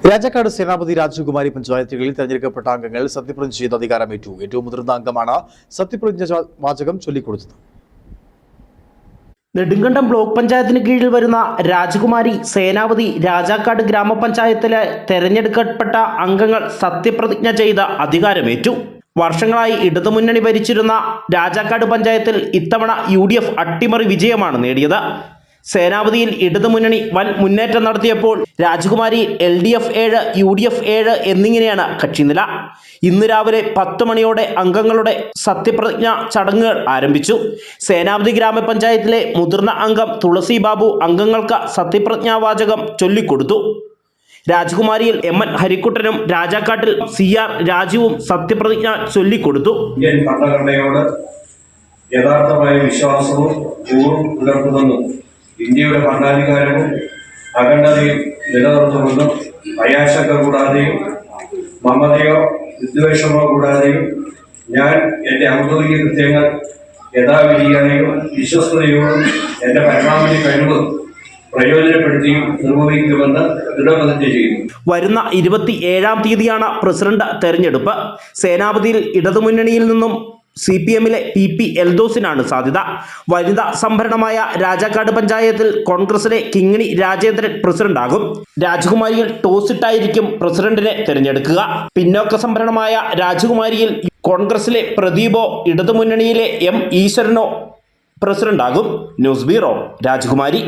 രാജാക്കാട് സേനാപതി രാജകുമാരി പഞ്ചായത്തുകളിൽ തെരഞ്ഞെടുക്കപ്പെട്ട അംഗങ്ങൾ സത്യപ്രതിജ്ഞ ചെയ്ത് അധികാരമേറ്റു. ഏറ്റവും മുതിർന്ന അംഗമാണ് സത്യപ്രതിജ്ഞ വാചകം ചൊല്ലിക്കൊടുത്തത്. നെടുങ്കണ്ടം ബ്ലോക്ക് പഞ്ചായത്തിന് കീഴിൽ വരുന്ന രാജകുമാരി സേനാപതി രാജാക്കാട് ഗ്രാമപഞ്ചായത്തിലെ തെരഞ്ഞെടുക്കപ്പെട്ട അംഗങ്ങൾ സത്യപ്രതിജ്ഞ ചെയ്ത് അധികാരമേറ്റു. വർഷങ്ങളായി ഇടതുമുന്നണി ഭരിച്ചിരുന്ന രാജാക്കാട് പഞ്ചായത്തിൽ ഇത്തവണ UDF അട്ടിമറി വിജയമാണ് നേടിയത്. സേനാപതിയിൽ ഇടതുമുന്നണി വൻ മുന്നേറ്റം നടത്തിയപ്പോൾ രാജകുമാരി LDF 7, UDF 7 എന്നിങ്ങനെയാണ് കക്ഷിനില. ഇന്ന് രാവിലെ 10 മണിയോടെ അംഗങ്ങളുടെ സത്യപ്രതിജ്ഞ ചടങ്ങുകൾ ആരംഭിച്ചു. സേനാപതി ഗ്രാമപഞ്ചായത്തിലെ മുതിർന്ന അംഗം തുളസി ബാബു അംഗങ്ങൾക്ക് സത്യപ്രതിജ്ഞാവാചകം ചൊല്ലിക്കൊടുത്തു. രാജകുമാരിയിൽ MN ഹരിക്കുട്ടനും രാജാക്കാട്ടിൽ CR രാജുവും സത്യപ്രതിജ്ഞ ചൊല്ലിക്കൊടുത്തു. ഇന്ത്യൻ ഭരണഘടനയോട് യഥാർത്ഥമായ വിശ്വാസവും കൂറും പുലർത്തുമെന്നും ഇന്ത്യയുടെ ഭരണാധികാരവും അഖണ്ഡതയും നിലനിർത്തുമെന്നും അയാശങ്ക കൂടാതെയും മമതയോ വിദ്വേഷമോ കൂടാതെയും ഞാൻ എൻ്റെ ഔദ്യോഗിക കൃത്യങ്ങൾ യഥാവിധിയായും വിശ്വസ്തയോടും എൻ്റെ പരമാവധി കഴിവ് പ്രയോജനപ്പെടുത്തിയും നിർവഹിക്കുമെന്ന് ദൃഢപ്രതിജ്ഞ ചെയ്യുന്നു. വരുന്ന 27-ാം തീയതിയാണ് പ്രസിഡന്റ് തെരഞ്ഞെടുപ്പ്. സേനാപതിയിൽ ഇടതുമുന്നണിയിൽ നിന്നും CPM-ലെ PP എൽദോസിനാണ് സാധ്യത. വനിതാ സംഭരണമായ രാജാക്കാട് പഞ്ചായത്തിൽ കോൺഗ്രസിലെ കിങ്ങിണി രാജേന്ദ്രൻ പ്രസിഡന്റാകും. രാജകുമാരിയിൽ ടോസിട്ടായിരിക്കും പ്രസിഡന്റിനെ തിരഞ്ഞെടുക്കുക. പിന്നോക്ക സംഭരണമായ രാജകുമാരിയിൽ കോൺഗ്രസിലെ പ്രദീപോ ഇടതുമുന്നണിയിലെ M ഈശ്വരനോ പ്രസിഡന്റാകും. ന്യൂസ് ബ്യൂറോ, രാജകുമാരി.